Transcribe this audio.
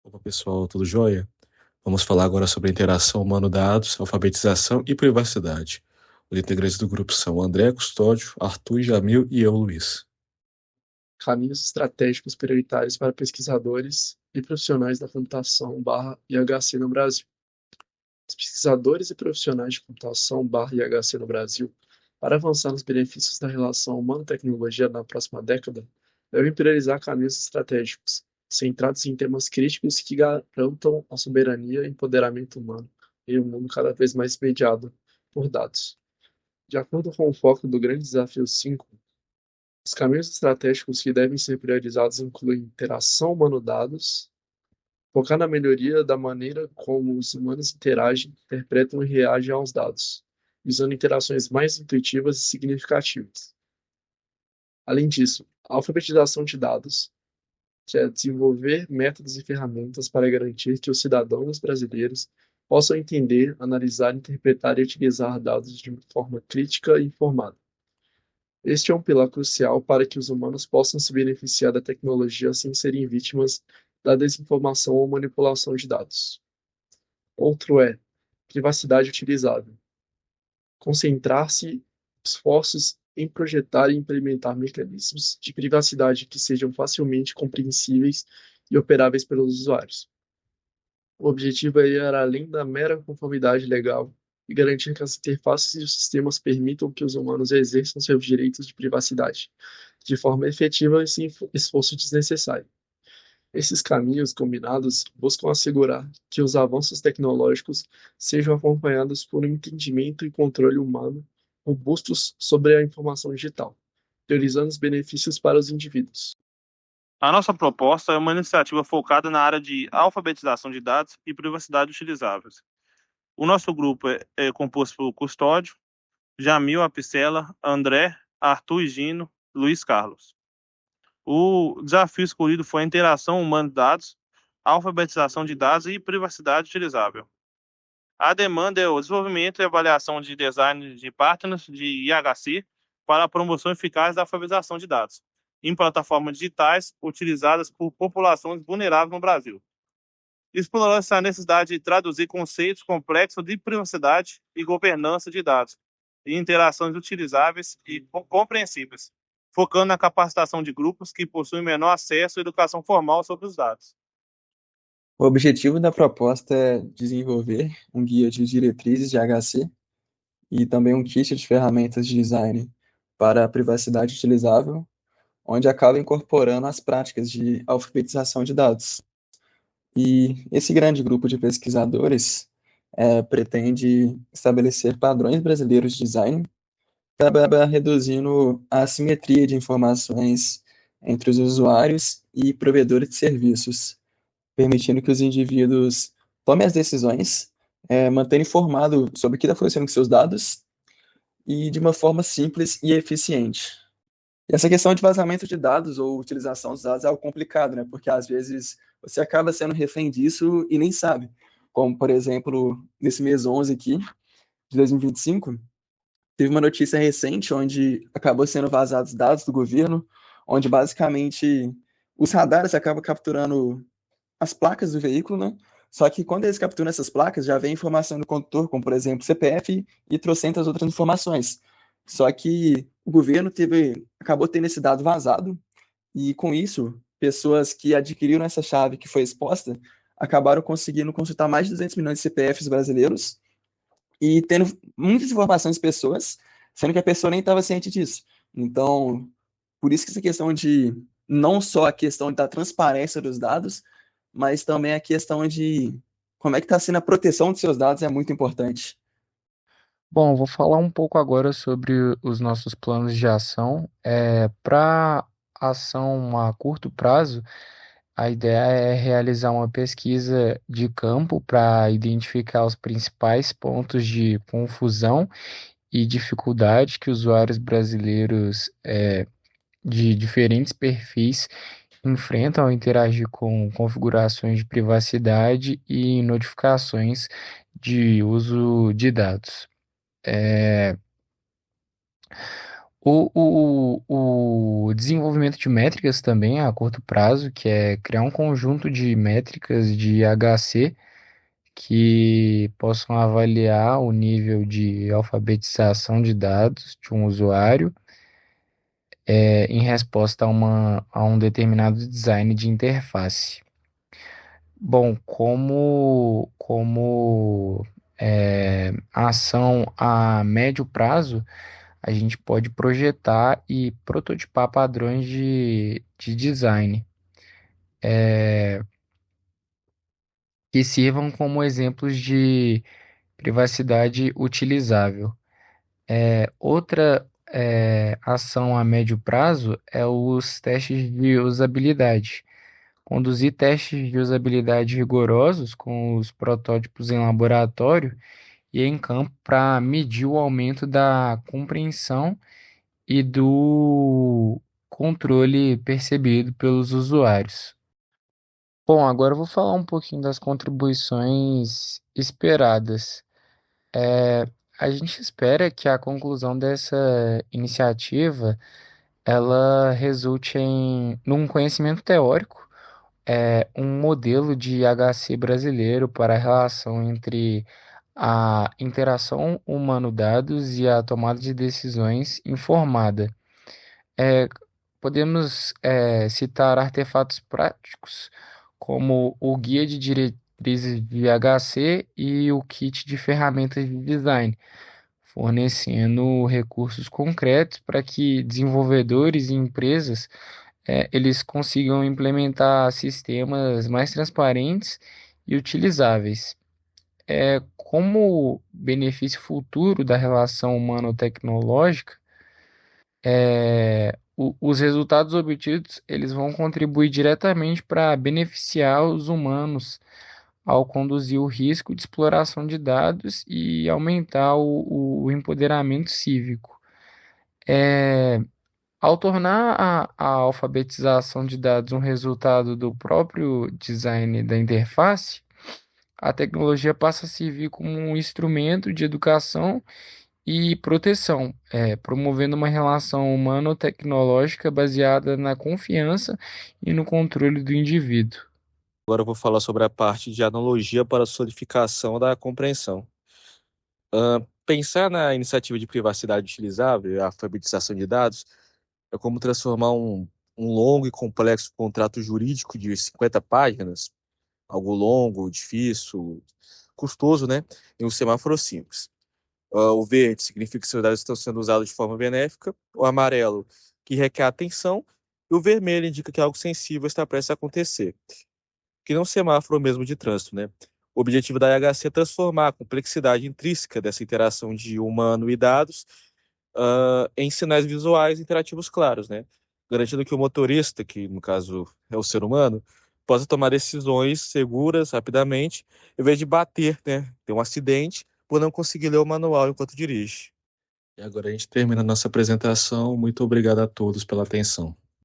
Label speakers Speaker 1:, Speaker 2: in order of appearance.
Speaker 1: Opa, pessoal, tudo jóia? Vamos falar agora sobre a interação humano-dados, alfabetização e privacidade. Os integrantes do grupo são André, Custódio, Arthur, Jamil e eu, Luiz.
Speaker 2: Caminhos estratégicos prioritários para pesquisadores e profissionais da computação IHC no Brasil. Os pesquisadores e profissionais de computação IHC no Brasil, para avançar nos benefícios da relação humano-tecnologia na próxima década, devem priorizar caminhos estratégicos, centrados em temas críticos que garantam a soberania e empoderamento humano em um mundo cada vez mais mediado por dados. De acordo com o foco do Grande Desafio 5, os caminhos estratégicos que devem ser priorizados incluem interação humano-dados, focar na melhoria da maneira como os humanos interagem, interpretam e reagem aos dados, visando interações mais intuitivas e significativas. Além disso, a alfabetização de dados, que é desenvolver métodos e ferramentas para garantir que os cidadãos brasileiros possam entender, analisar, interpretar e utilizar dados de forma crítica e informada. Este é um pilar crucial para que os humanos possam se beneficiar da tecnologia sem serem vítimas da desinformação ou manipulação de dados. Outro é privacidade utilizável. Concentrar-se esforços em projetar e implementar mecanismos de privacidade que sejam facilmente compreensíveis e operáveis pelos usuários. O objetivo é ir além da mera conformidade legal e garantir que as interfaces e os sistemas permitam que os humanos exerçam seus direitos de privacidade de forma efetiva e sem esforço desnecessário. Esses caminhos combinados buscam assegurar que os avanços tecnológicos sejam acompanhados por um entendimento e controle humano robustos sobre a informação digital, priorizando os benefícios para os indivíduos.
Speaker 3: A nossa proposta é uma iniciativa focada na área de alfabetização de dados e privacidade utilizáveis. O nosso grupo é composto por Custódio, Jamil Apicella, André, Arthur e Gino, Luiz Carlos. O desafio escolhido foi a interação humana-dados, alfabetização de dados e privacidade utilizável. A demanda é o desenvolvimento e avaliação de design de partners de IHC para a promoção eficaz da alfabetização de dados em plataformas digitais utilizadas por populações vulneráveis no Brasil. Explorou essa necessidade de traduzir conceitos complexos de privacidade e governança de dados em interações utilizáveis e compreensíveis, focando na capacitação de grupos que possuem menor acesso à educação formal sobre os dados.
Speaker 4: O objetivo da proposta é desenvolver um guia de diretrizes de HC e também um kit de ferramentas de design para a privacidade utilizável, onde acaba incorporando as práticas de alfabetização de dados. E esse grande grupo de pesquisadores pretende estabelecer padrões brasileiros de design, para reduzindo a assimetria de informações entre os usuários e provedores de serviços, permitindo que os indivíduos tomem as decisões, mantendo informado sobre o que está acontecendo com seus dados e de uma forma simples e eficiente. E essa questão de vazamento de dados ou utilização dos dados é algo complicado, né? Porque às vezes você acaba sendo refém disso e nem sabe. Como, por exemplo, nesse mês 11 aqui, de 2025, teve uma notícia recente onde acabou sendo vazados dados do governo, onde basicamente os radares acabam capturando as placas do veículo, né? Só que quando eles capturam essas placas, já vem informação do condutor, como por exemplo CPF e trocentas outras informações. Só que o governo acabou tendo esse dado vazado, e com isso, pessoas que adquiriram essa chave que foi exposta acabaram conseguindo consultar mais de 200 milhões de CPFs brasileiros e tendo muitas informações de pessoas, sendo que a pessoa nem estava ciente disso. Então, por isso que essa questão de não só a questão da transparência dos dados, mas também a questão de como é que está sendo a proteção dos seus dados é muito importante.
Speaker 5: Bom, vou falar um pouco agora sobre os nossos planos de ação. Para ação a curto prazo, a ideia é realizar uma pesquisa de campo para identificar os principais pontos de confusão e dificuldade que usuários brasileiros de diferentes perfis enfrentam ao interagir com configurações de privacidade e notificações de uso de dados. É, O desenvolvimento de métricas também a curto prazo, que é criar um conjunto de métricas de HC que possam avaliar o nível de alfabetização de dados de um usuário em resposta a um determinado design de interface. Bom, como ação a médio prazo, a gente pode projetar e prototipar padrões de design que sirvam como exemplos de privacidade utilizável. Outra ação a médio prazo é os testes de usabilidade. Conduzir testes de usabilidade rigorosos com os protótipos em laboratório e em campo para medir o aumento da compreensão e do controle percebido pelos usuários. Bom, agora eu vou falar um pouquinho das contribuições esperadas. A gente espera que a conclusão dessa iniciativa ela resulte num conhecimento teórico, um modelo de HC brasileiro para a relação entre a interação humano-dados e a tomada de decisões informada. É, podemos citar artefatos práticos, como o guia de diretrizes de HC e o kit de ferramentas de design, fornecendo recursos concretos para que desenvolvedores e empresas eles consigam implementar sistemas mais transparentes e utilizáveis. Como benefício futuro da relação humano-tecnológica, os resultados obtidos eles vão contribuir diretamente para beneficiar os humanos ao conduzir o risco de exploração de dados e aumentar o empoderamento cívico. Ao tornar a alfabetização de dados um resultado do próprio design da interface, a tecnologia passa a servir como um instrumento de educação e proteção, promovendo uma relação humano-tecnológica baseada na confiança e no controle do indivíduo.
Speaker 1: Agora eu vou falar sobre a parte de analogia para a solidificação da compreensão. Pensar na iniciativa de privacidade utilizável e a alfabetização de dados é como transformar um longo e complexo contrato jurídico de 50 páginas, algo longo, difícil, custoso, né, em um semáforo simples. O verde significa que seus dados estão sendo usados de forma benéfica, o amarelo, que requer atenção, e o vermelho indica que algo sensível está prestes a acontecer, que não é um semáforo mesmo de trânsito, né? O objetivo da IHC é transformar a complexidade intrínseca dessa interação de humano e dados em sinais visuais interativos claros, né? Garantindo que o motorista, que no caso é o ser humano, possa tomar decisões seguras, rapidamente, em vez de bater, né? Ter um acidente por não conseguir ler o manual enquanto dirige. E agora a gente termina a nossa apresentação. Muito obrigado a todos pela atenção.